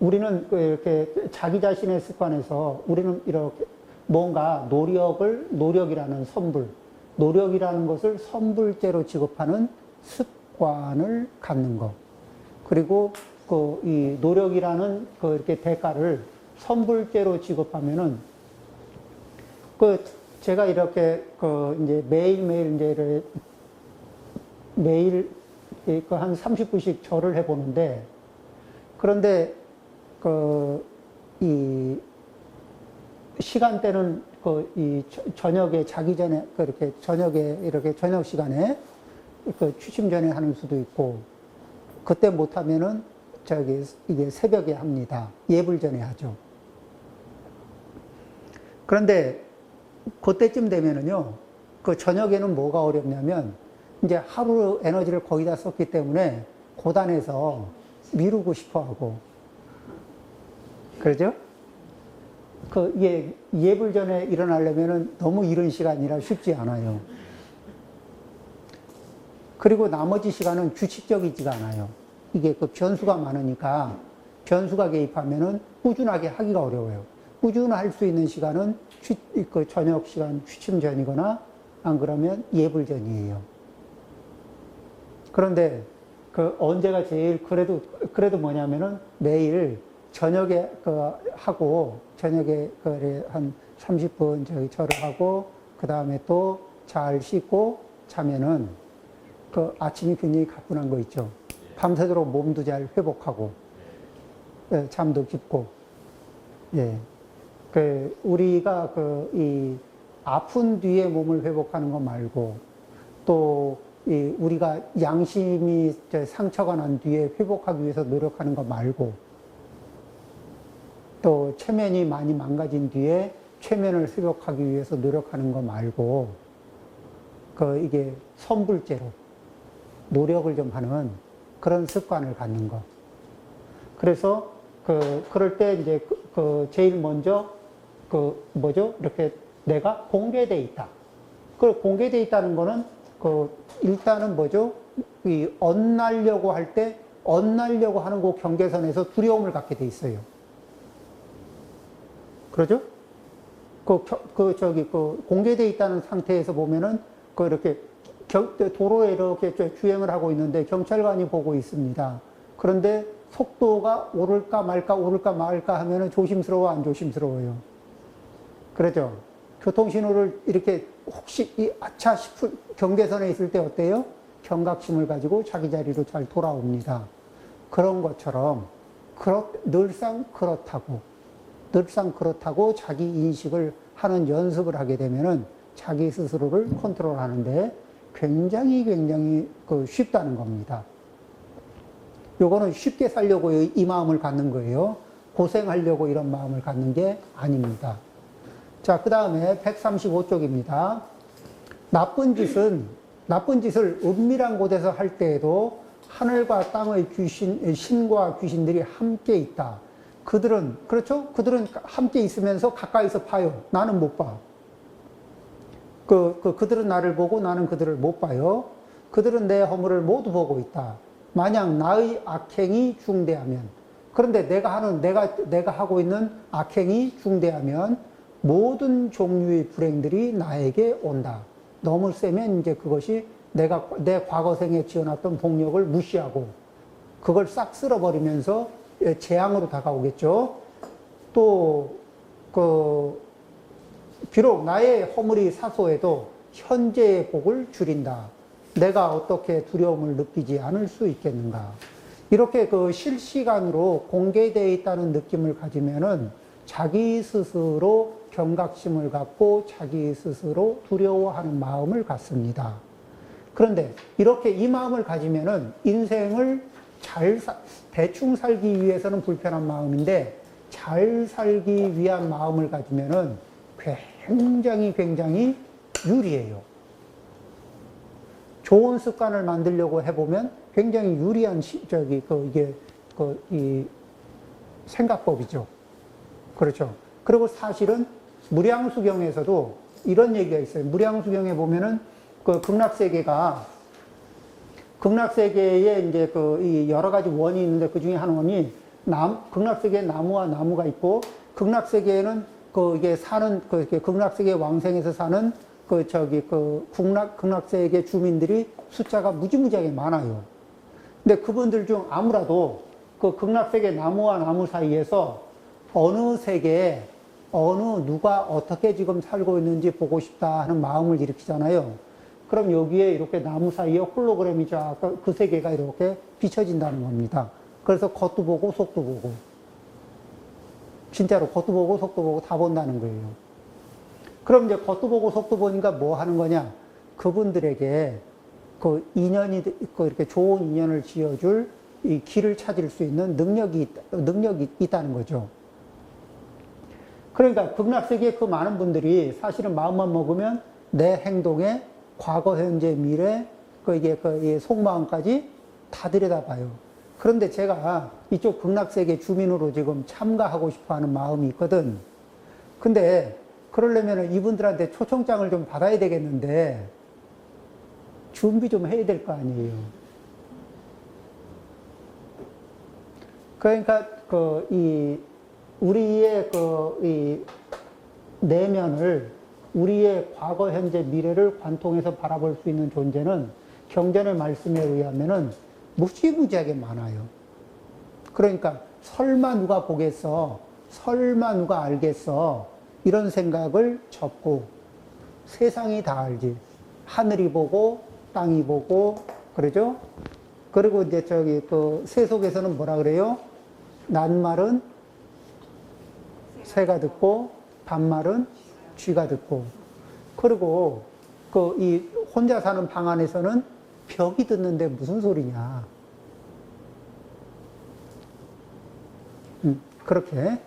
우리는 이렇게 자기 자신의 습관에서 우리는 이렇게 뭔가 노력이라는 선불, 노력이라는 것을 선불제로 취급하는 습관을 갖는 것. 그리고 이 노력이라는 이렇게 대가를 선불제로 취급하면은 제가 이렇게 이제 매일매일 이제 매일 한 30분씩 절을 해보는데, 그런데 이 시간대는 이 저녁에 자기 전에 그렇게 저녁에 이렇게 저녁 시간에 취침 전에 하는 수도 있고, 그때 못하면은 이게 새벽에 합니다. 예불 전에 하죠. 그런데 그때쯤 되면은요, 저녁에는 뭐가 어렵냐면 이제 하루 에너지를 거의 다 썼기 때문에 고단해서 미루고 싶어 하고, 그러죠? 예불 전에 일어나려면은 너무 이른 시간이라 쉽지 않아요. 그리고 나머지 시간은 규칙적이지가 않아요. 이게 변수가 많으니까 변수가 개입하면은 꾸준하게 하기가 어려워요. 꾸준할 수 있는 시간은 저녁 시간 취침 전이거나 안 그러면 예불 전이에요. 그런데 언제가 제일 그래도 뭐냐면은 매일 저녁에 하고 저녁에 한 30분 절을 하고 그 다음에 또 잘 씻고 자면은 아침이 굉장히 가뿐한 거 있죠. 밤새도록 몸도 잘 회복하고, 예, 잠도 깊고, 예. 우리가 이 아픈 뒤에 몸을 회복하는 거 말고, 또 우리가 양심이 상처가 난 뒤에 회복하기 위해서 노력하는 거 말고, 또 체면이 많이 망가진 뒤에 체면을 회복하기 위해서 노력하는 거 말고, 이게 선불제로 노력을 좀 하는 그런 습관을 갖는 거. 그래서 그럴 때 이제 제일 먼저 이렇게 내가 공개돼 있다. 공개돼 있다는 거는 일단은 이 엇나려고 하는 그 경계선에서 두려움을 갖게 돼 있어요. 그러죠? 공개돼 있다는 상태에서 보면은 이렇게 도로에 이렇게 주행을 하고 있는데 경찰관이 보고 있습니다. 그런데 속도가 오를까 말까 하면은 조심스러워, 안 조심스러워요? 그렇죠? 교통신호를 이렇게 혹시 아차 싶은 경계선에 있을 때 어때요? 경각심을 가지고 자기 자리로 잘 돌아옵니다. 그런 것처럼 늘상 그렇다고 자기 인식을 하는 연습을 하게 되면은 자기 스스로를 컨트롤하는데 굉장히 쉽다는 겁니다. 요거는 쉽게 살려고 이 마음을 갖는 거예요. 고생하려고 이런 마음을 갖는 게 아닙니다. 자, 그 다음에 135쪽입니다. 나쁜 짓을 은밀한 곳에서 할 때에도 하늘과 땅의 신과 귀신들이 함께 있다. 그들은 함께 있으면서 가까이서 봐요. 나는 못 봐. 그들은 나를 보고 나는 그들을 못 봐요. 그들은 내 허물을 모두 보고 있다. 만약 나의 악행이 중대하면, 그런데 내가 하고 있는 악행이 중대하면 모든 종류의 불행들이 나에게 온다. 너무 세면 이제 그것이 내 과거생에 지어놨던 복력을 무시하고 그걸 싹 쓸어버리면서 재앙으로 다가오겠죠. 또 비록 나의 허물이 사소해도 현재의 복을 줄인다. 내가 어떻게 두려움을 느끼지 않을 수 있겠는가. 이렇게 실시간으로 공개되어 있다는 느낌을 가지면은 자기 스스로 경각심을 갖고 자기 스스로 두려워하는 마음을 갖습니다. 그런데 이렇게 이 마음을 가지면은 인생을 대충 살기 위해서는 불편한 마음인데 잘 살기 위한 마음을 가지면은 굉장히 유리해요. 좋은 습관을 만들려고 해보면 굉장히 유리한 이 생각법이죠. 그렇죠. 그리고 사실은 무량수경에서도 이런 얘기가 있어요. 무량수경에 보면은 극락세계에 이제 이 여러 가지 원이 있는데 그 중에 한 원이 극락세계에 나무와 나무가 있고, 극락세계에는 이게 사는, 이렇게 극락세계 왕생에서 사는 극락세계 주민들이 숫자가 무지무지하게 많아요. 근데 그분들 중 아무라도 그 극락세계 나무와 나무 사이에서 어느 세계에 누가 어떻게 지금 살고 있는지 보고 싶다 하는 마음을 일으키잖아요. 그럼 여기에 이렇게 나무 사이에 홀로그램이 쫙 그 세계가 이렇게 비춰진다는 겁니다. 그래서 겉도 보고 속도 보고. 진짜로 겉도 보고 속도 보고 다 본다는 거예요. 그럼 이제 겉도 보고 속도 보니까 뭐 하는 거냐? 그분들에게 이렇게 좋은 인연을 지어줄 이 길을 찾을 수 있는 능력이 있다는 거죠. 그러니까 극락세계의 그 많은 분들이 사실은 마음만 먹으면 내 행동에 과거, 현재, 미래, 이 속마음까지 다 들여다봐요. 그런데 제가 이쪽 극락세계 주민으로 지금 참가하고 싶어 하는 마음이 있거든. 근데 그러려면 이분들한테 초청장을 좀 받아야 되겠는데 준비 좀 해야 될 거 아니에요. 그러니까 우리의 이 내면을, 우리의 과거, 현재, 미래를 관통해서 바라볼 수 있는 존재는 경전의 말씀에 의하면은 무지무지하게 많아요. 그러니까 설마 누가 보겠어, 설마 누가 알겠어, 이런 생각을 접고 세상이 다 알지. 하늘이 보고 땅이 보고 그러죠. 그리고 이제 세속에서는 뭐라 그래요? 낮말은 새가 듣고 밤말은 쥐가 듣고. 그리고 이 혼자 사는 방 안에서는 벽이 듣는데 무슨 소리냐. 그렇게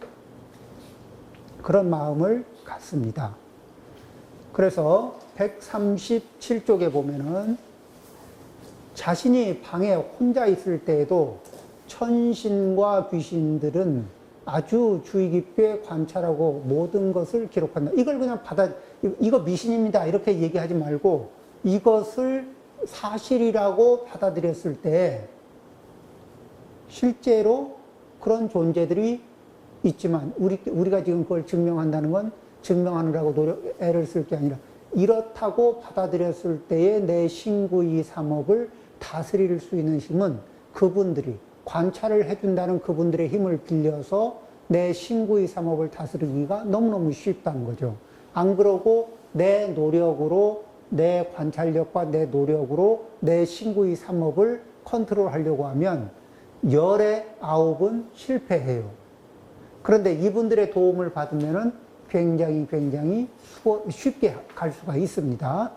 그런 마음을 갖습니다. 그래서 137쪽에 보면은 자신이 방에 혼자 있을 때에도 천신과 귀신들은 아주 주의 깊게 관찰하고 모든 것을 기록한다. 이걸 그냥 이거 미신입니다, 이렇게 얘기하지 말고 이것을 사실이라고 받아들였을 때 실제로 그런 존재들이 있지만 우리가 지금 그걸 증명한다는 건 증명하느라고 애를 쓸 게 아니라 이렇다고 받아들였을 때의 내 신구이 삼업을 다스릴 수 있는 힘은 그분들이 관찰을 해준다는 그분들의 힘을 빌려서 내 신구이 삼업을 다스리기가 너무너무 쉽다는 거죠. 안 그러고 내 노력으로, 내 관찰력과 내 노력으로 내 신구이 삼업을 컨트롤하려고 하면 10의 9은 실패해요. 그런데 이분들의 도움을 받으면은 굉장히 쉽게 갈 수가 있습니다.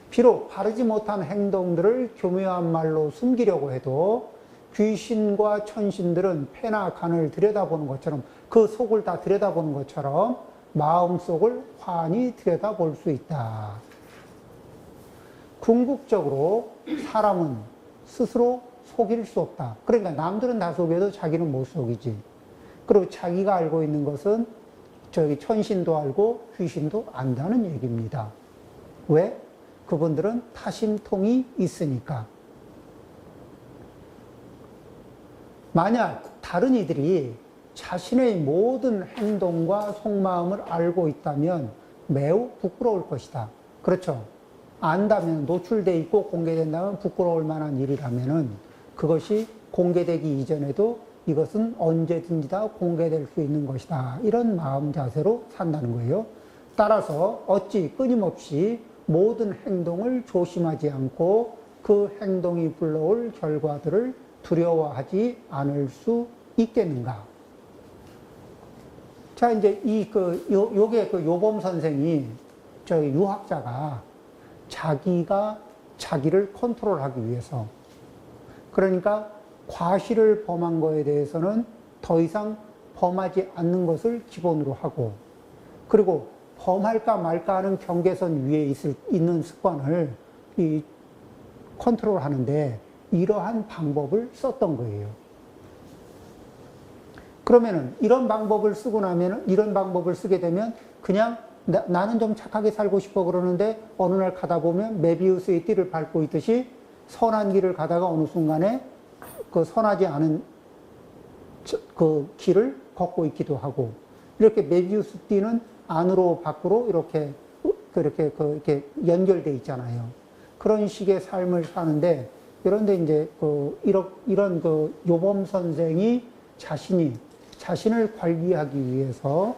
비록 바르지 못한 행동들을 교묘한 말로 숨기려고 해도 귀신과 천신들은 폐나 간을 들여다보는 것처럼, 그 속을 다 들여다보는 것처럼 마음속을 환히 들여다볼 수 있다. 궁극적으로 사람은 스스로 속일 수 없다. 그러니까 남들은 다 속여도 자기는 못 속이지. 그리고 자기가 알고 있는 것은 천신도 알고 귀신도 안다는 얘기입니다. 왜? 그분들은 타심통이 있으니까. 만약 다른 이들이 자신의 모든 행동과 속마음을 알고 있다면 매우 부끄러울 것이다. 그렇죠? 안다면, 노출돼 있고 공개된다면 부끄러울 만한 일이라면은 그것이 공개되기 이전에도 이것은 언제든지 다 공개될 수 있는 것이다. 이런 마음 자세로 산다는 거예요. 따라서 어찌 끊임없이 모든 행동을 조심하지 않고 그 행동이 불러올 결과들을 두려워하지 않을 수 있겠는가. 자, 이제 요게 요범 선생이, 유학자가 자기가 자기를 컨트롤하기 위해서, 그러니까 과실을 범한 거에 대해서는 더 이상 범하지 않는 것을 기본으로 하고, 그리고 범할까 말까 하는 경계선 위에 있는 습관을 컨트롤 하는데 이러한 방법을 썼던 거예요. 그러면은 이런 방법을 쓰게 되면 그냥 나는 좀 착하게 살고 싶어 그러는데 어느 날 가다 보면 메비우스의 띠를 밟고 있듯이 선한 길을 가다가 어느 순간에 그 선하지 않은 그 길을 걷고 있기도 하고, 이렇게 메비우스 띠는 안으로 밖으로 이렇게 이렇게 연결돼 있잖아요. 그런 식의 삶을 사는데, 그런데 이제 이런 요범 선생이 자신을 관리하기 위해서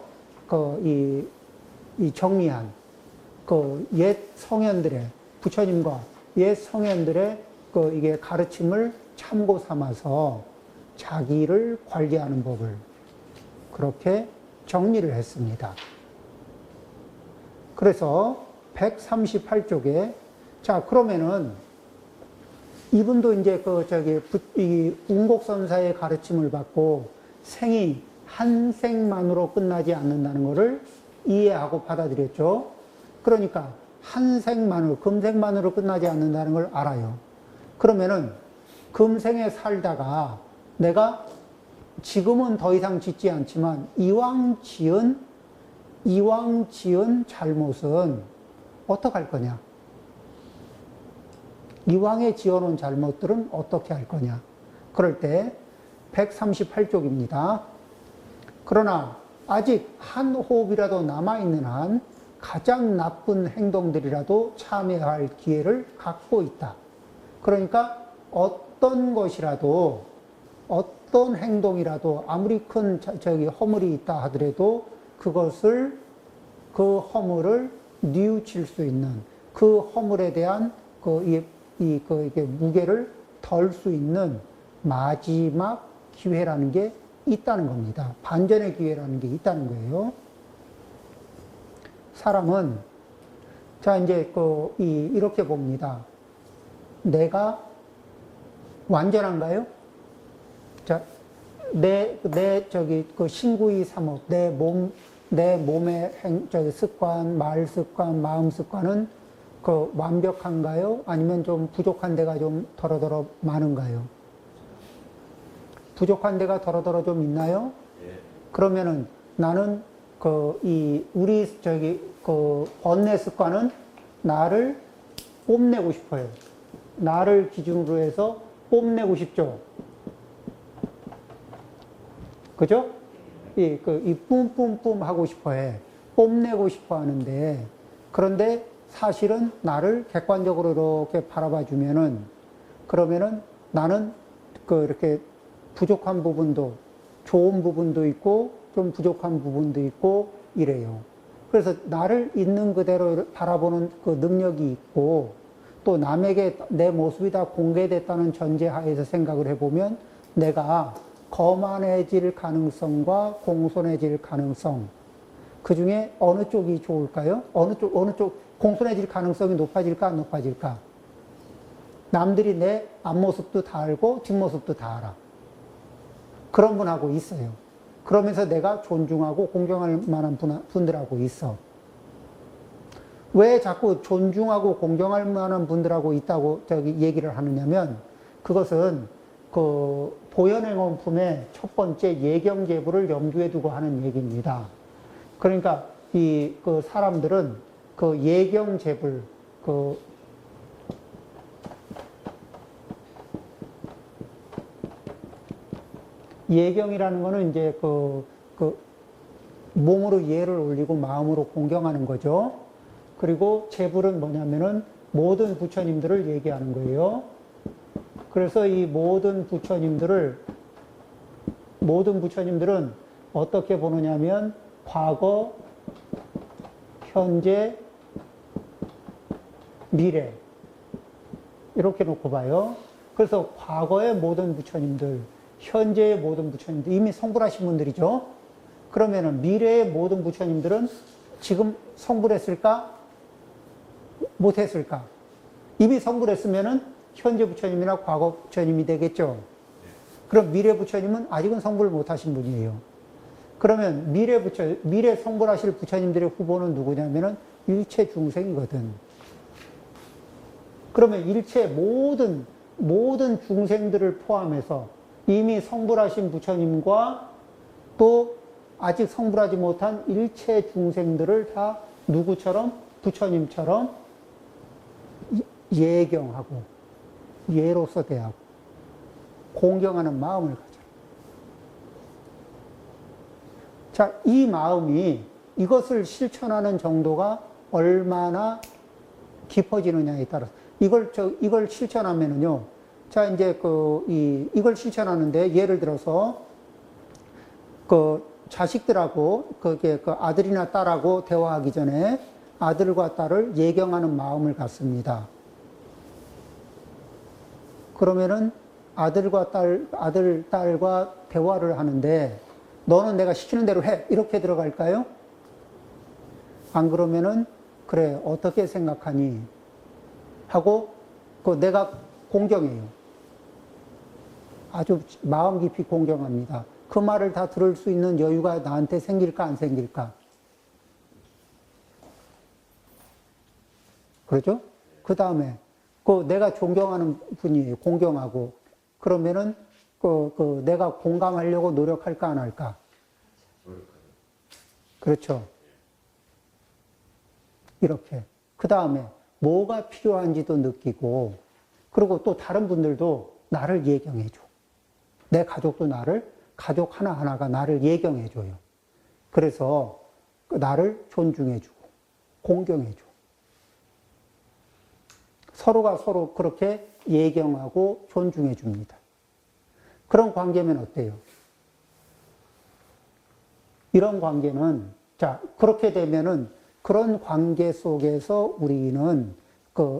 이 정리한 옛 성현들의, 부처님과 옛 성현들의 이게 가르침을 참고 삼아서 자기를 관리하는 법을 그렇게 정리를 했습니다. 그래서 138쪽에, 자, 그러면은 이분도 이제 이 운곡선사의 가르침을 받고 생이 한 생만으로 끝나지 않는다는 것을 이해하고 받아들였죠. 그러니까 한 생만으로, 금생만으로 끝나지 않는다는 걸 알아요. 그러면은 금생에 살다가 내가 지금은 더 이상 짓지 않지만 이왕 지은 잘못은 어떡할 거냐? 이왕에 지어놓은 잘못들은 어떻게 할 거냐? 그럴 때 138쪽입니다. 그러나 아직 한 호흡이라도 남아있는 한 가장 나쁜 행동들이라도 참여할 기회를 갖고 있다. 그러니까 어떤 것이라도, 어떤 행동이라도 아무리 큰 허물이 있다 하더라도 그 허물을 뉘우칠 수 있는, 그 허물에 대한 이게 무게를 덜 수 있는 마지막 기회라는 게 있다는 겁니다. 반전의 기회라는 게 있다는 거예요. 사람은, 자, 이제 이렇게 봅니다. 내가 완전한가요? 자, 신구이 삼업, 내 몸의 습관, 말 습관, 마음 습관은 완벽한가요? 아니면 좀 부족한 데가 좀 더러더러 많은가요? 부족한 데가 더러더러 좀 있나요? 예. 그러면은 나는 우리 번뇌 습관은 나를 뽐내고 싶어요. 나를 기준으로 해서 뽐내고 싶죠. 그죠? 이 뿜뿜뿜 하고 싶어 해. 뽐내고 싶어 하는데, 그런데 사실은 나를 객관적으로 이렇게 바라봐 주면은, 그러면은 나는 이렇게 부족한 부분도, 좋은 부분도 있고, 좀 부족한 부분도 있고, 이래요. 그래서 나를 있는 그대로 바라보는 그 능력이 있고, 또 남에게 내 모습이 다 공개됐다는 전제 하에서 생각을 해보면, 내가 거만해질 가능성과 공손해질 가능성, 그 중에 어느 쪽이 좋을까요? 어느 쪽, 공손해질 가능성이 높아질까, 안 높아질까? 남들이 내 앞모습도 다 알고, 뒷모습도 다 알아. 그런 분하고 있어요. 그러면서 내가 존중하고 공경할 만한 분들하고 있어. 왜 자꾸 존중하고 공경할 만한 분들하고 있다고 얘기를 하느냐면, 그것은 보현행원품의 첫 번째 예경제부를 염두에 두고 하는 얘기입니다. 그러니까 사람들은 예경제불, 예경이라는 거는 이제 몸으로 예를 올리고 마음으로 공경하는 거죠. 그리고 제불은 뭐냐면은 모든 부처님들을 얘기하는 거예요. 그래서 이 모든 부처님들은 어떻게 보느냐면 과거, 현재, 미래 이렇게 놓고 봐요. 그래서 과거의 모든 부처님들, 현재의 모든 부처님들, 이미 성불하신 분들이죠. 그러면은 미래의 모든 부처님들은 지금 성불했을까? 못했을까? 이미 성불했으면은 현재 부처님이나 과거 부처님이 되겠죠. 그럼 미래 부처님은 아직은 성불을 못하신 분이에요. 그러면 미래 성불하실 부처님들의 후보는 누구냐면은 일체 중생이거든. 그러면 일체 모든 중생들을 포함해서 이미 성불하신 부처님과 또 아직 성불하지 못한 일체 중생들을 다 누구처럼? 부처님처럼 예경하고 예로서 대하고 공경하는 마음을 가져라. 자, 이 마음이 이것을 실천하는 정도가 얼마나 깊어지느냐에 따라서 이걸 실천하면은요. 자, 이제 이걸 실천하는데 예를 들어서 자식들하고 아들이나 딸하고 대화하기 전에 아들과 딸을 예경하는 마음을 갖습니다. 그러면은 아들, 딸과 대화를 하는데 너는 내가 시키는 대로 해. 이렇게 들어갈까요? 안 그러면은 그래, 어떻게 생각하니? 하고 내가 공경해요. 아주 마음 깊이 공경합니다. 그 말을 다 들을 수 있는 여유가 나한테 생길까 안 생길까? 그렇죠? 그 다음에 내가 존경하는 분이에요. 공경하고 그러면은 내가 공감하려고 노력할까 안 할까? 그렇죠. 이렇게. 그 다음에 뭐가 필요한지도 느끼고 그리고 또 다른 분들도 나를 예경해줘. 내 가족도 가족 하나하나가 나를 예경해줘요. 그래서 나를 존중해주고 공경해줘. 서로가 서로 그렇게 예경하고 존중해줍니다. 그런 관계면 어때요? 이런 관계는, 자, 그렇게 되면은 그런 관계 속에서 우리는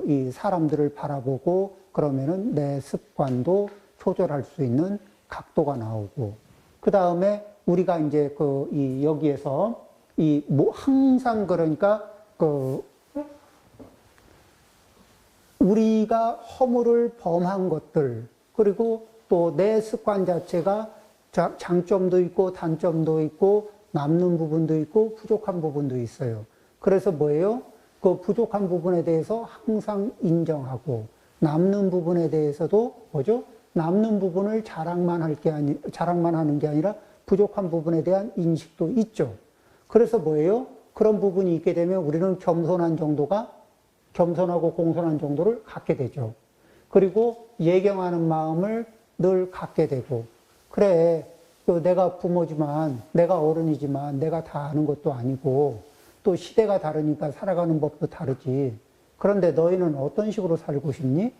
이 사람들을 바라보고 그러면은 내 습관도 조절할 수 있는 각도가 나오고, 그 다음에 우리가 이제 여기에서 항상 그러니까 우리가 허물을 범한 것들, 그리고 또 내 습관 자체가 장점도 있고 단점도 있고 남는 부분도 있고 부족한 부분도 있어요. 그래서 뭐예요? 그 부족한 부분에 대해서 항상 인정하고 남는 부분에 대해서도 뭐죠? 남는 부분을 자랑만 하는 게 아니라 부족한 부분에 대한 인식도 있죠. 그래서 뭐예요? 그런 부분이 있게 되면 우리는 겸손하고 공손한 정도를 갖게 되죠. 그리고 예경하는 마음을 늘 갖게 되고, 그래, 내가 부모지만, 내가 어른이지만, 내가 다 아는 것도 아니고, 또 시대가 다르니까 살아가는 법도 다르지. 그런데 너희는 어떤 식으로 살고 싶니?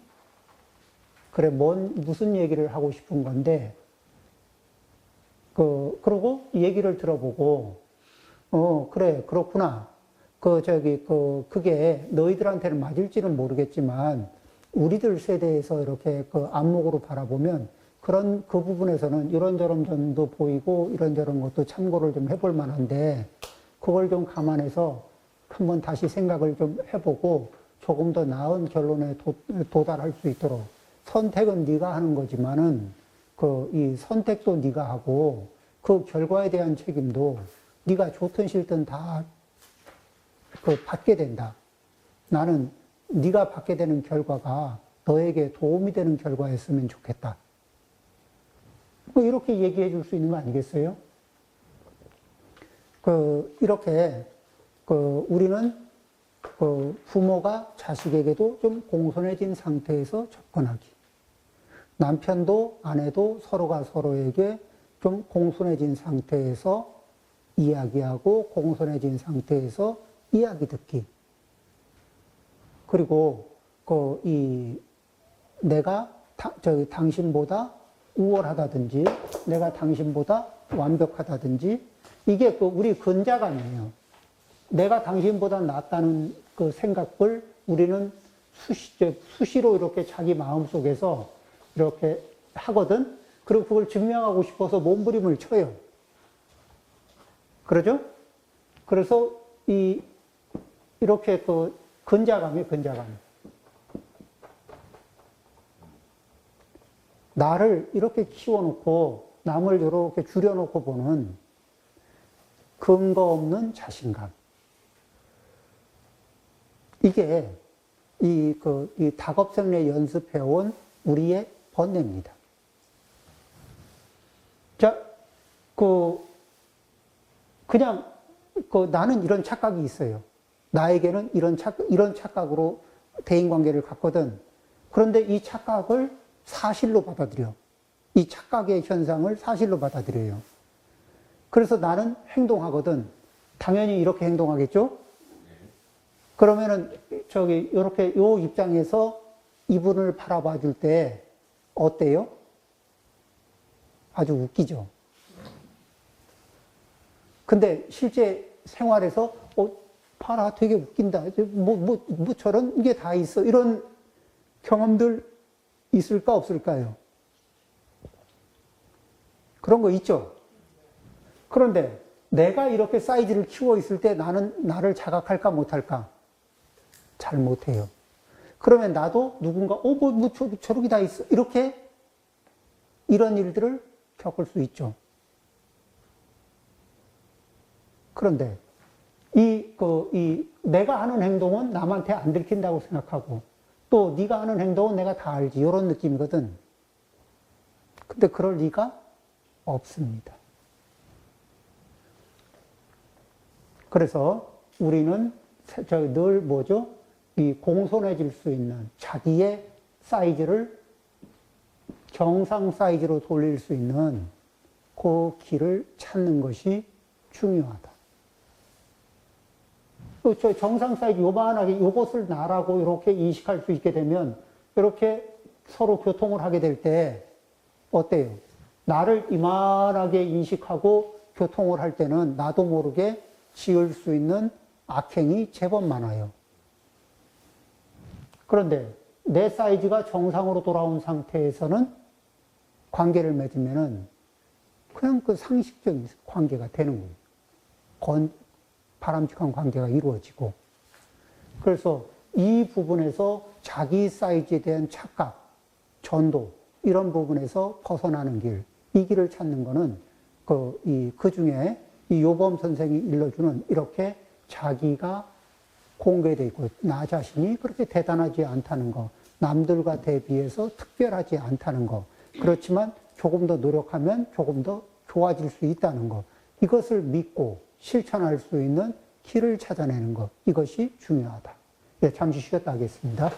그래, 무슨 얘기를 하고 싶은 건데, 그러고 얘기를 들어보고, 그래, 그렇구나. 그게 너희들한테는 맞을지는 모르겠지만, 우리들 세대에서 이렇게 안목으로 바라보면, 그 부분에서는 이런저런 점도 보이고, 이런저런 것도 참고를 좀 해볼 만한데, 그걸 좀 감안해서 한번 다시 생각을 좀 해보고, 조금 더 나은 결론에 도달할 수 있도록, 선택은 네가 하는 거지만은, 이 선택도 네가 하고, 그 결과에 대한 책임도 네가 좋든 싫든 다 받게 된다. 나는 네가 받게 되는 결과가 너에게 도움이 되는 결과였으면 좋겠다. 이렇게 얘기해 줄 수 있는 거 아니겠어요? 이렇게 우리는 부모가 자식에게도 좀 공손해진 상태에서 접근하기. 남편도 아내도 서로가 서로에게 좀 공손해진 상태에서 이야기하고 공손해진 상태에서 이야기 듣기. 그리고 내가 당신보다 우월하다든지 내가 당신보다 완벽하다든지 이게 우리 근자감이에요. 내가 당신보다 낫다는 그 생각을 우리는 수시로 이렇게 자기 마음속에서 이렇게 하거든. 그리고 그걸 증명하고 싶어서 몸부림을 쳐요. 그러죠? 그래서 이렇게 근자감이에요, 근자감. 나를 이렇게 키워놓고 남을 이렇게 줄여놓고 보는 근거 없는 자신감. 이게 이 다급생례 연습해온 우리의 번뇌입니다. 자, 그냥 나는 이런 착각이 있어요. 나에게는 이런 착각으로 대인관계를 갖거든. 그런데 이 착각을 사실로 받아들여. 이 착각의 현상을 사실로 받아들여요. 그래서 나는 행동하거든. 당연히 이렇게 행동하겠죠? 그러면은, 요렇게, 요 입장에서 이분을 바라봐 줄 때, 어때요? 아주 웃기죠? 근데 실제 생활에서, 봐라, 되게 웃긴다. 저런 게 다 있어. 이런 경험들 있을까, 없을까요? 그런 거 있죠? 그런데 내가 이렇게 사이즈를 키워 있을 때 나는 나를 자각할까, 못할까? 잘 못해요. 그러면 나도 누군가, 저렇게 다 있어. 이렇게 이런 일들을 겪을 수 있죠. 그런데 내가 하는 행동은 남한테 안 들킨다고 생각하고 또 네가 하는 행동은 내가 다 알지. 이런 느낌이거든. 근데 그럴 리가 없습니다. 그래서 우리는 늘 이 공손해질 수 있는 자기의 사이즈를 정상 사이즈로 돌릴 수 있는 그 길을 찾는 것이 중요하다. 저 정상 사이즈 요만하게 이것을 나라고 이렇게 인식할 수 있게 되면 이렇게 서로 교통을 하게 될 때 어때요? 나를 이만하게 인식하고 교통을 할 때는 나도 모르게 지을 수 있는 악행이 제법 많아요. 그런데 내 사이즈가 정상으로 돌아온 상태에서는 관계를 맺으면은 그냥 그 상식적인 관계가 되는 거예요. 바람직한 관계가 이루어지고. 그래서 이 부분에서 자기 사이즈에 대한 착각, 전도, 이런 부분에서 벗어나는 길, 이 길을 찾는 거는 그 중에 이 요범 선생이 일러주는 이렇게 자기가 공개되어 있고, 나 자신이 그렇게 대단하지 않다는 거, 남들과 대비해서 특별하지 않다는 거, 그렇지만 조금 더 노력하면 조금 더 좋아질 수 있다는 거, 이것을 믿고 실천할 수 있는 길을 찾아내는 것, 이것이 중요하다. 네, 잠시 쉬었다 하겠습니다.